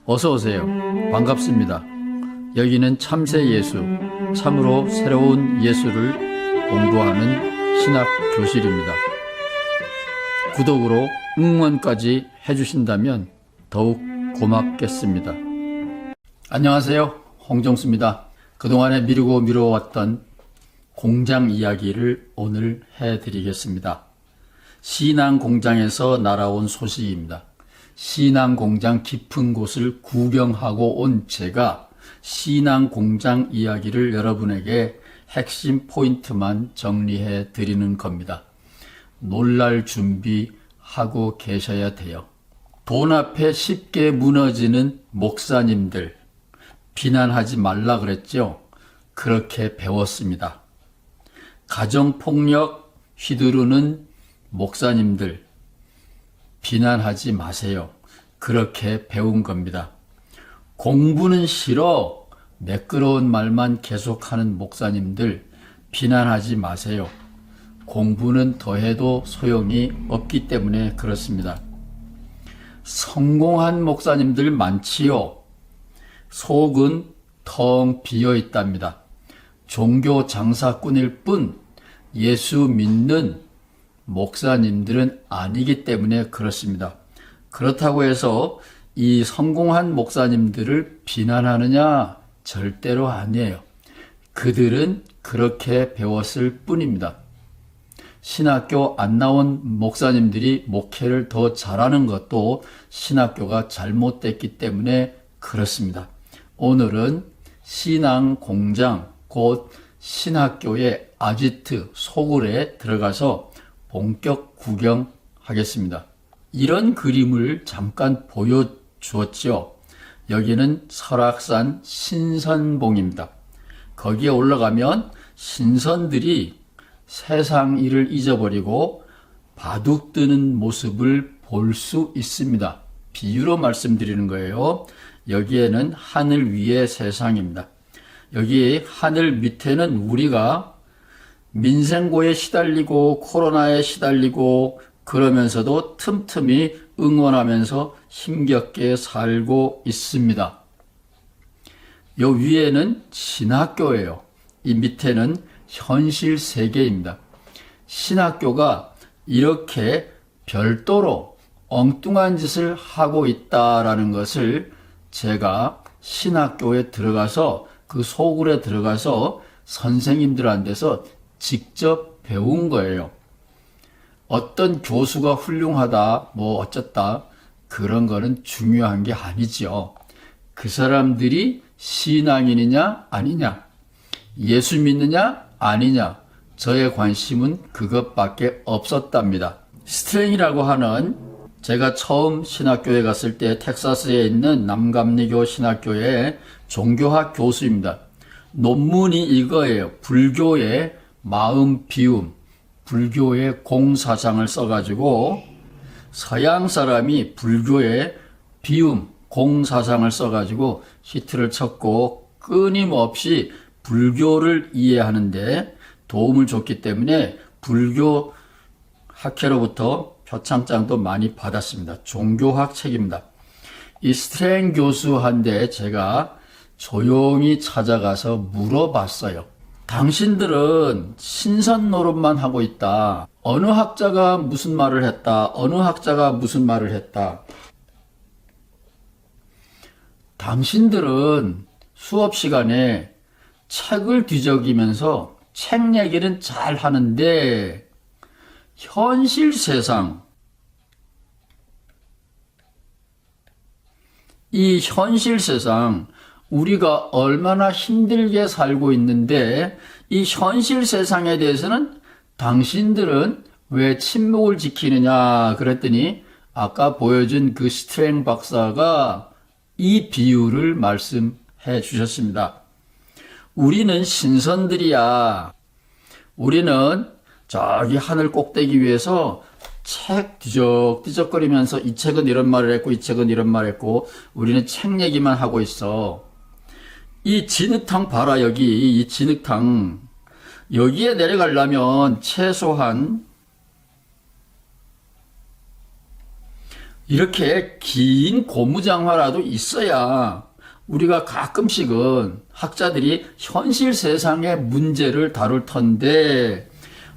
어서 오세요. 반갑습니다. 여기는 참새 예수, 참으로 새로운 예수를 공부하는 신학 교실입니다. 구독으로 응원까지 해주신다면 더욱 고맙겠습니다. 안녕하세요. 홍정수입니다. 그동안에 미루고 미뤄왔던 공장 이야기를 오늘 해드리겠습니다. 신앙공장에서 날아온 소식입니다. 신앙공장 깊은 곳을 구경하고 온 제가 신앙공장 이야기를 여러분에게 핵심 포인트만 정리해 드리는 겁니다. 놀랄 준비하고 계셔야 돼요. 돈 앞에 쉽게 무너지는 목사님들 비난하지 말라 그랬죠? 그렇게 배웠습니다. 가정폭력 휘두르는 목사님들 비난하지 마세요. 그렇게 배운 겁니다. 공부는 싫어 매끄러운 말만 계속하는 목사님들 비난하지 마세요. 공부는 더해도 소용이 없기 때문에 그렇습니다. 성공한 목사님들 많지요. 속은 텅 비어 있답니다. 종교 장사꾼일 뿐 예수 믿는 목사님들은 아니기 때문에 그렇습니다. 그렇다고 해서 이 성공한 목사님들을 비난하느냐? 절대로 아니에요. 그들은 그렇게 배웠을 뿐입니다. 신학교 안 나온 목사님들이 목회를 더 잘하는 것도 신학교가 잘못됐기 때문에 그렇습니다. 오늘은 신앙공장, 곧 신학교의 아지트 소굴에 들어가서 본격 구경하겠습니다. 이런 그림을 잠깐 보여주었죠. 여기는 설악산 신선봉입니다. 거기에 올라가면 신선들이 세상 일을 잊어버리고 바둑 뜨는 모습을 볼 수 있습니다. 비유로 말씀드리는 거예요. 여기에는 하늘 위의 세상입니다. 여기 하늘 밑에는 우리가 민생고에 시달리고 코로나에 시달리고 그러면서도 틈틈이 응원하면서 힘겹게 살고 있습니다. 요 위에는 신학교예요. 이 밑에는 현실 세계입니다. 신학교가 이렇게 별도로 엉뚱한 짓을 하고 있다라는 것을 제가 신학교에 들어가서 그 소굴에 들어가서 선생님들한테서 직접 배운 거예요. 어떤 교수가 훌륭하다, 뭐 어쩌다 그런 거는 중요한 게 아니죠. 그 사람들이 신앙인이냐 아니냐, 예수 믿느냐 아니냐, 저의 관심은 그것밖에 없었답니다. 스트랭이라고 하는 제가 처음 신학교에 갔을 때 텍사스에 있는 남감리교 신학교의 종교학 교수입니다. 논문이 이거예요. 불교의 마음 비움, 불교의 공사상을 써가지고 서양 사람이 불교의 비움, 공사상을 써가지고 히트를 쳤고 끊임없이 불교를 이해하는데 도움을 줬기 때문에 불교 학회로부터 표창장도 많이 받았습니다. 종교학 책입니다. 이 스트랭 교수한테 제가 조용히 찾아가서 물어봤어요. 당신들은 신선 노릇만 하고 있다. 어느 학자가 무슨 말을 했다. 어느 학자가 무슨 말을 했다. 당신들은 수업 시간에 책을 뒤적이면서 책 얘기는 잘 하는데 현실 세상, 이 현실 세상 우리가 얼마나 힘들게 살고 있는데 이 현실 세상에 대해서는 당신들은 왜 침묵을 지키느냐 그랬더니 아까 보여준 그 스트랭 박사가 이 비유를 말씀해 주셨습니다. 우리는 신선들이야. 우리는 저기 하늘 꼭대기 위에서 책 뒤적뒤적거리면서 이 책은 이런 말을 했고 이 책은 이런 말을 했고 우리는 책 얘기만 하고 있어. 이 진흙탕 봐라. 여기 이 진흙탕 여기에 내려가려면 최소한 이렇게 긴 고무장화라도 있어야 우리가 가끔씩은 학자들이 현실 세상의 문제를 다룰 텐데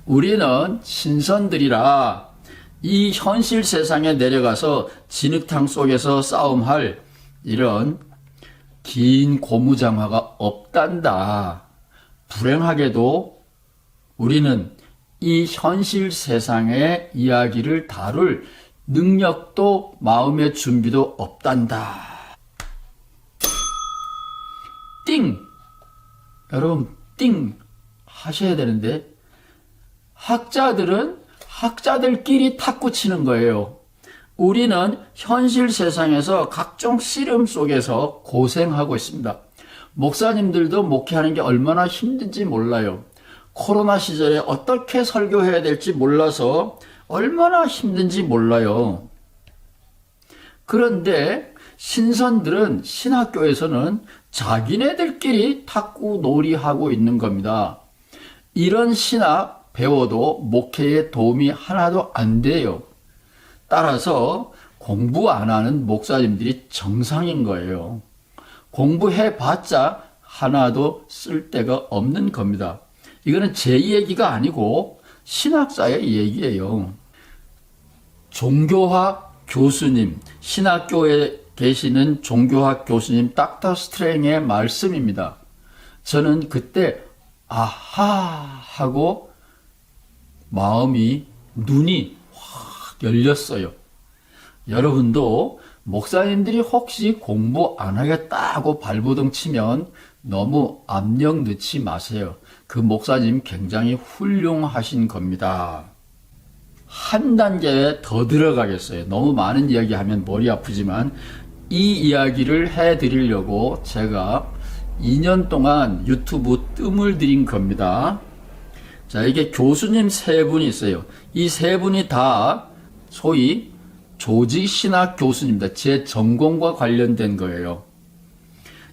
우리는 신선들이라 이 현실 세상에 내려가서 진흙탕 속에서 싸움할 이런 긴 고무장화가 없단다. 불행하게도 우리는 이 현실 세상의 이야기를 다룰 능력도 마음의 준비도 없단다. 띵! 여러분 띵 하셔야 되는데 학자들은 학자들끼리 탁구 치는 거예요. 우리는 현실 세상에서 각종 씨름 속에서 고생하고 있습니다. 목사님들도 목회하는 게 얼마나 힘든지 몰라요. 코로나 시절에 어떻게 설교해야 될지 몰라서 얼마나 힘든지 몰라요. 그런데 신선들은 신학교에서는 자기네들끼리 탁구 놀이하고 있는 겁니다. 이런 신학 배워도 목회에 도움이 하나도 안 돼요. 따라서 공부 안 하는 목사님들이 정상인 거예요. 공부해봤자 하나도 쓸데가 없는 겁니다. 이거는 제 얘기가 아니고 신학자의 얘기예요. 종교학 교수님, 신학교에 계시는 종교학 교수님 닥터 스트랭의 말씀입니다. 저는 그때 아하 하고 눈이 확 열렸어요. 여러분도 목사님들이 혹시 공부 안 하겠다고 발버둥 치면 너무 압력 넣지 마세요. 그 목사님 굉장히 훌륭하신 겁니다. 한 단계 더 들어가겠어요. 너무 많은 이야기 하면 머리 아프지만 이 이야기를 해드리려고 제가 2년 동안 유튜브 뜸을 들인 겁니다. 자, 이게 교수님 3분이 있어요. 이 3분이 다 소위 조직신학 교수님입니다. 제 전공과 관련된 거예요.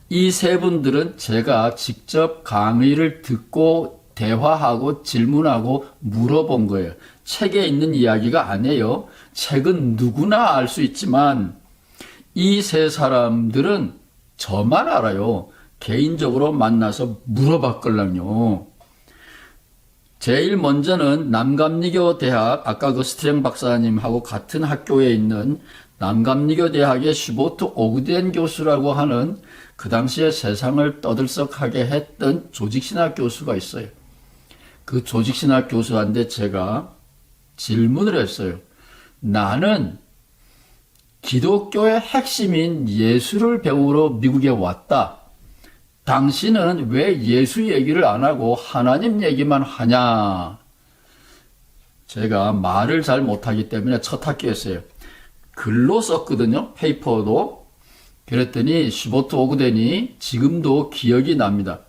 이 3분들은 제가 직접 강의를 듣고 대화하고 질문하고 물어본 거예요. 책에 있는 이야기가 아니에요. 책은 누구나 알 수 있지만 이 3사람들은 저만 알아요. 개인적으로 만나서 물어봤걸랑요. 제일 먼저는 남감리교 대학, 아까 그 스트랭 박사님하고 같은 학교에 있는 남감리교 대학의 슈보트 오그덴 교수라고 하는 그 당시에 세상을 떠들썩하게 했던 조직신학 교수가 있어요. 그 조직신학 교수한테 제가 질문을 했어요. 나는 기독교의 핵심인 예수를 배우러 미국에 왔다. 당신은 왜 예수 얘기를 안 하고 하나님 얘기만 하냐? 제가 말을 잘 못하기 때문에 첫 학기였어요. 글로 썼거든요. 페이퍼도. 그랬더니 슈보트 오그덴이 지금도 기억이 납니다.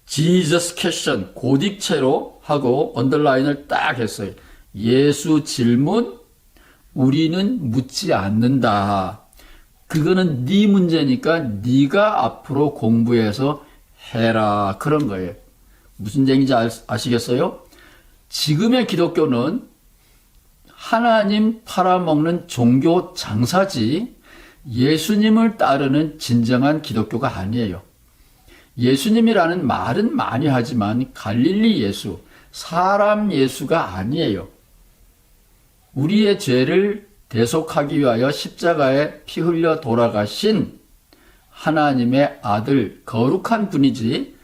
Jesus question 고딕체로 하고 언더라인을 딱 했어요. 예수 질문 우리는 묻지 않는다. 그거는 네 문제니까 네가 앞으로 공부해서 해라. 그런 거예요. 무슨 얘기인지 아시겠어요? 지금의 기독교는 하나님 팔아먹는 종교 장사지 예수님을 따르는 진정한 기독교가 아니에요. 예수님이라는 말은 많이 하지만 갈릴리 예수, 사람 예수가 아니에요. 우리의 죄를 대속하기 위하여 십자가에 피 흘려 돌아가신 하나님의 아들, 거룩한 분이지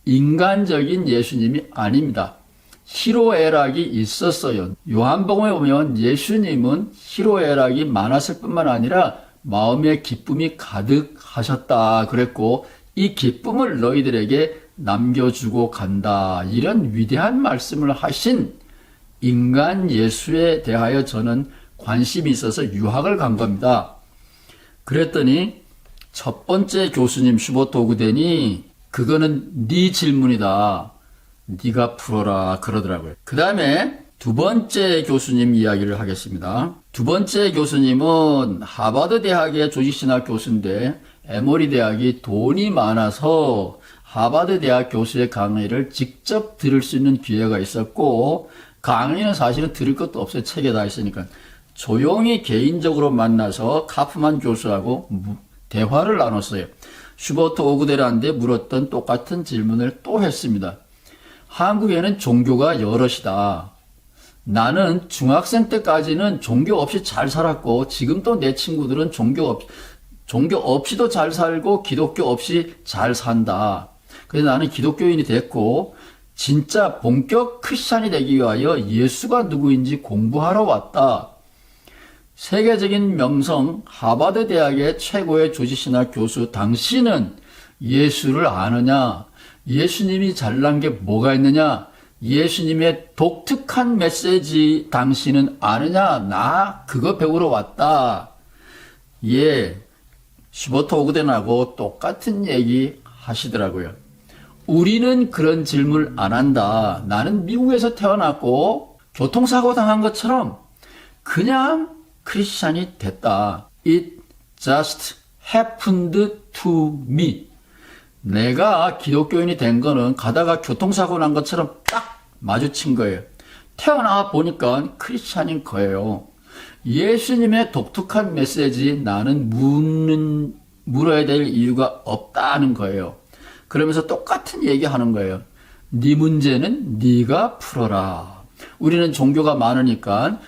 인간적인 예수님이 아닙니다. 희로애락이 있었어요. 요한복음에 보면 예수님은 희로애락이 많았을 뿐만 아니라 마음의 기쁨이 가득하셨다 그랬고 이 기쁨을 너희들에게 남겨주고 간다. 이런 위대한 말씀을 하신 인간 예수에 대하여 저는 관심이 있어서 유학을 간 겁니다. 그랬더니 첫 번째 교수님 슈보트 오그덴이 그거는 네 질문이다. 네가 풀어라 그러더라고요. 그 다음에 두 번째 교수님 이야기를 하겠습니다. 두 번째 교수님은 하버드 대학의 조직신학 교수인데 에모리 대학이 돈이 많아서 하버드 대학 교수의 강의를 직접 들을 수 있는 기회가 있었고 강의는 사실은 들을 것도 없어요. 책에 다 있으니까. 조용히 개인적으로 만나서 카프만 교수하고 대화를 나눴어요. 슈버트 오그데라한테 물었던 똑같은 질문을 또 했습니다. 한국에는 종교가 여럿이다. 나는 중학생 때까지는 종교 없이 잘 살았고 지금도 내 친구들은 종교 없이도 잘 살고 기독교 없이 잘 산다. 그래서 나는 기독교인이 됐고 진짜 본격 크리스찬이 되기 위하여 예수가 누구인지 공부하러 왔다. 세계적인 명성 하버드 대학의 최고의 조직신학 교수 당신은 예수를 아느냐? 예수님이 잘난 게 뭐가 있느냐? 예수님의 독특한 메시지 당신은 아느냐? 나 그거 배우러 왔다. 예, 슈버트 오그덴하고 똑같은 얘기 하시더라고요. 우리는 그런 질문 안 한다. 나는 미국에서 태어났고 교통사고 당한 것처럼 그냥 크리스찬이 됐다. It just happened to me. 내가 기독교인이 된 거는 가다가 교통사고 난 것처럼 딱 마주친 거예요. 태어나 보니까 크리스찬인 거예요. 예수님의 독특한 메시지 나는 물어야 될 이유가 없다는 거예요. 그러면서 똑같은 얘기하는 거예요. 네 문제는 네가 풀어라. 우리는 종교가 많으니까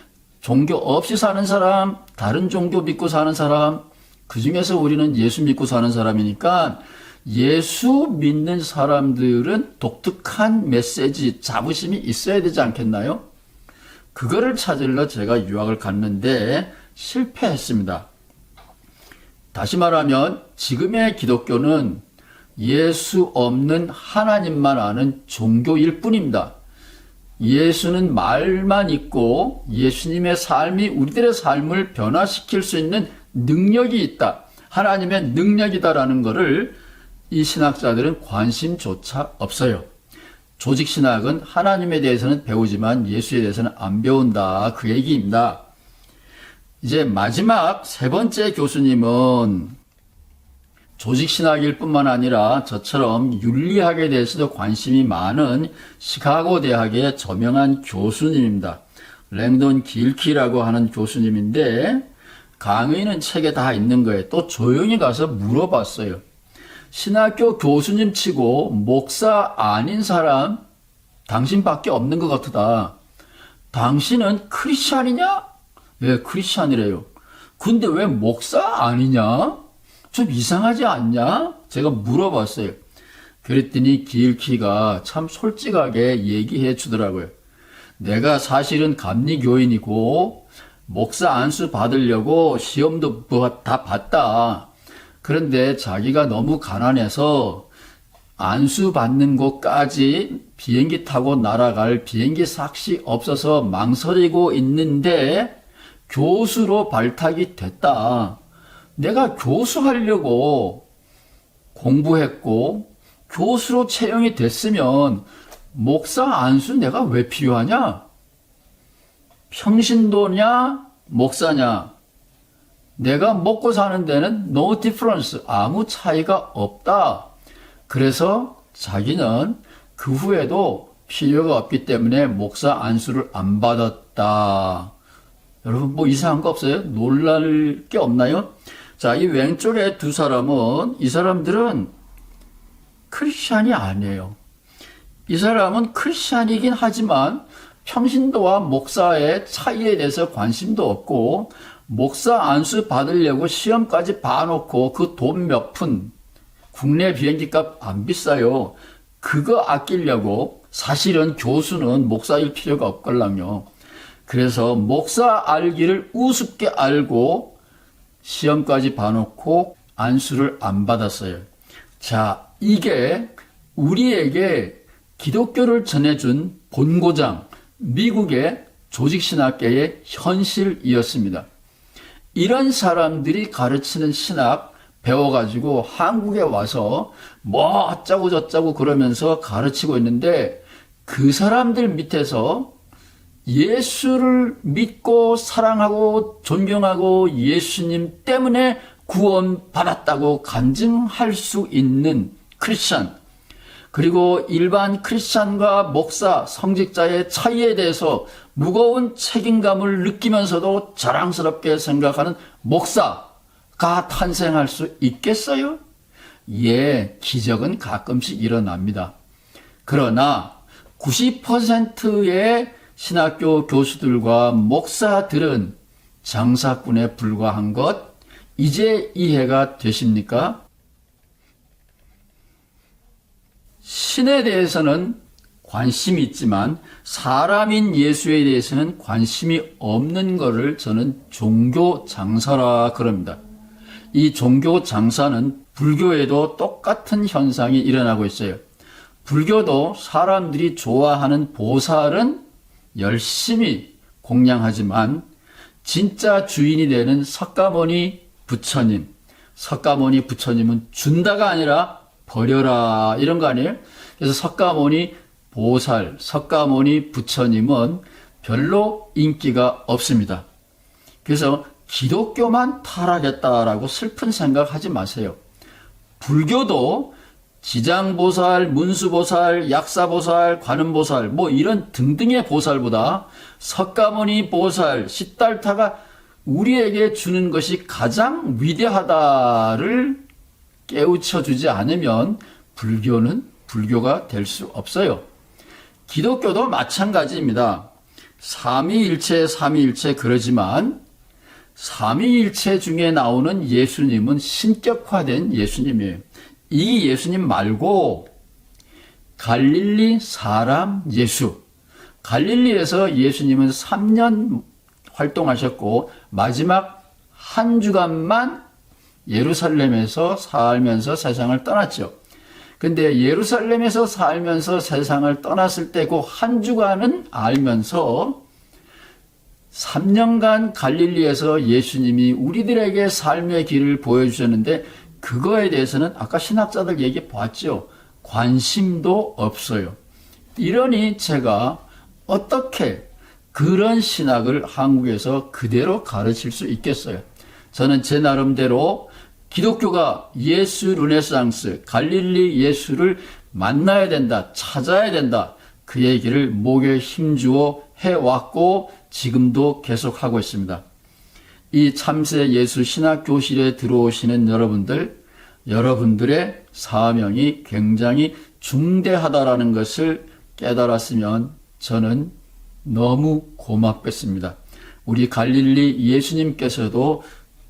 종교 없이 사는 사람, 다른 종교 믿고 사는 사람, 그 중에서 우리는 예수 믿고 사는 사람이니까 예수 믿는 사람들은 독특한 메시지, 자부심이 있어야 되지 않겠나요? 그거를 찾으려 제가 유학을 갔는데 실패했습니다. 다시 말하면 지금의 기독교는 예수 없는 하나님만 아는 종교일 뿐입니다. 예수는 말만 있고 예수님의 삶이 우리들의 삶을 변화시킬 수 있는 능력이 있다. 하나님의 능력이다라는 것을 이 신학자들은 관심조차 없어요. 조직신학은 하나님에 대해서는 배우지만 예수에 대해서는 안 배운다. 그 얘기입니다. 이제 마지막 세 번째 교수님은 조직신학일 뿐만 아니라 저처럼 윤리학에 대해서도 관심이 많은 시카고 대학의 저명한 교수님입니다. 랭돈 길키라고 하는 교수님인데 강의는 책에 다 있는 거예요. 또 조용히 가서 물어봤어요. 신학교 교수님 치고 목사 아닌 사람 당신밖에 없는 것 같다. 당신은 크리스찬이냐? 네, 크리스찬이래요. 근데 왜 목사 아니냐? 좀 이상하지 않냐? 제가 물어봤어요. 그랬더니 길키가 참 솔직하게 얘기해 주더라고요. 내가 사실은 감리교인이고 목사 안수 받으려고 시험도 다 봤다. 그런데 자기가 너무 가난해서 안수 받는 곳까지 비행기 타고 날아갈 비행기 삭시 없어서 망설이고 있는데 교수로 발탁이 됐다. 내가 교수하려고 공부했고 교수로 채용이 됐으면 목사 안수 내가 왜 필요하냐? 평신도냐? 목사냐? 내가 먹고 사는 데는 no difference, 아무 차이가 없다. 그래서 자기는 그 후에도 필요가 없기 때문에 목사 안수를 안 받았다. 여러분 뭐 이상한 거 없어요? 놀랄 게 없나요? 자, 이 왼쪽에 두 사람은 이 사람들은 크리스찬이 아니에요. 이 사람은 크리스찬이긴 하지만 평신도와 목사의 차이에 대해서 관심도 없고 목사 안수 받으려고 시험까지 봐놓고 그 돈 몇 푼 국내 비행기값 안 비싸요. 그거 아끼려고 사실은 교수는 목사일 필요가 없걸랑요. 그래서 목사 알기를 우습게 알고 시험까지 봐놓고 안수를 안 받았어요. 자, 이게 우리에게 기독교를 전해준 본고장, 미국의 조직신학계의 현실이었습니다. 이런 사람들이 가르치는 신학 배워가지고 한국에 와서 뭐 어쩌고 저쩌고 그러면서 가르치고 있는데 그 사람들 밑에서 예수를 믿고 사랑하고 존경하고 예수님 때문에 구원받았다고 간증할 수 있는 크리스찬, 그리고 일반 크리스찬과 목사, 성직자의 차이에 대해서 무거운 책임감을 느끼면서도 자랑스럽게 생각하는 목사가 탄생할 수 있겠어요? 예, 기적은 가끔씩 일어납니다. 그러나 90%의 신학교 교수들과 목사들은 장사꾼에 불과한 것, 이제 이해가 되십니까? 신에 대해서는 관심이 있지만 사람인 예수에 대해서는 관심이 없는 것을 저는 종교 장사라 그럽니다. 이 종교 장사는 불교에도 똑같은 현상이 일어나고 있어요. 불교도 사람들이 좋아하는 보살은 열심히 공양하지만 진짜 주인이 되는 석가모니 부처님, 석가모니 부처님은 준다가 아니라 버려라 이런 거 아니에요? 그래서 석가모니 보살, 석가모니 부처님은 별로 인기가 없습니다. 그래서 기독교만 타락했다라고 슬픈 생각하지 마세요. 불교도 지장보살, 문수보살, 약사보살, 관음보살 뭐 이런 등등의 보살보다 석가모니 보살, 시달타가 우리에게 주는 것이 가장 위대하다를 깨우쳐주지 않으면 불교는 불교가 될 수 없어요. 기독교도 마찬가지입니다. 삼위일체, 삼위일체 그러지만 삼위일체 중에 나오는 예수님은 신격화된 예수님이에요. 이 예수님 말고 갈릴리 사람 예수. 갈릴리에서 예수님은 3년 활동하셨고 마지막 한 주간만 예루살렘에서 살면서 세상을 떠났죠. 근데 예루살렘에서 살면서 세상을 떠났을 때 그 한 주간은 알면서 3년간 갈릴리에서 예수님이 우리들에게 삶의 길을 보여주셨는데 그거에 대해서는 아까 신학자들 얘기 봤죠. 관심도 없어요. 이러니 제가 어떻게 그런 신학을 한국에서 그대로 가르칠 수 있겠어요? 저는 제 나름대로 기독교가 예수 르네상스, 갈릴리 예수를 만나야 된다, 찾아야 된다. 그 얘기를 목에 힘주어 해왔고 지금도 계속하고 있습니다. 이 참새 예수 신학교실에 들어오시는 여러분들의 사명이 굉장히 중대하다라는 것을 깨달았으면 저는 너무 고맙겠습니다. 우리 갈릴리 예수님께서도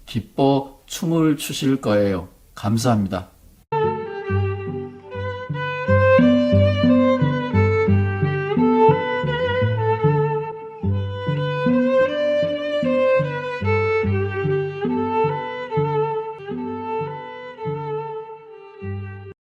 기뻐 춤을 추실 거예요. 감사합니다.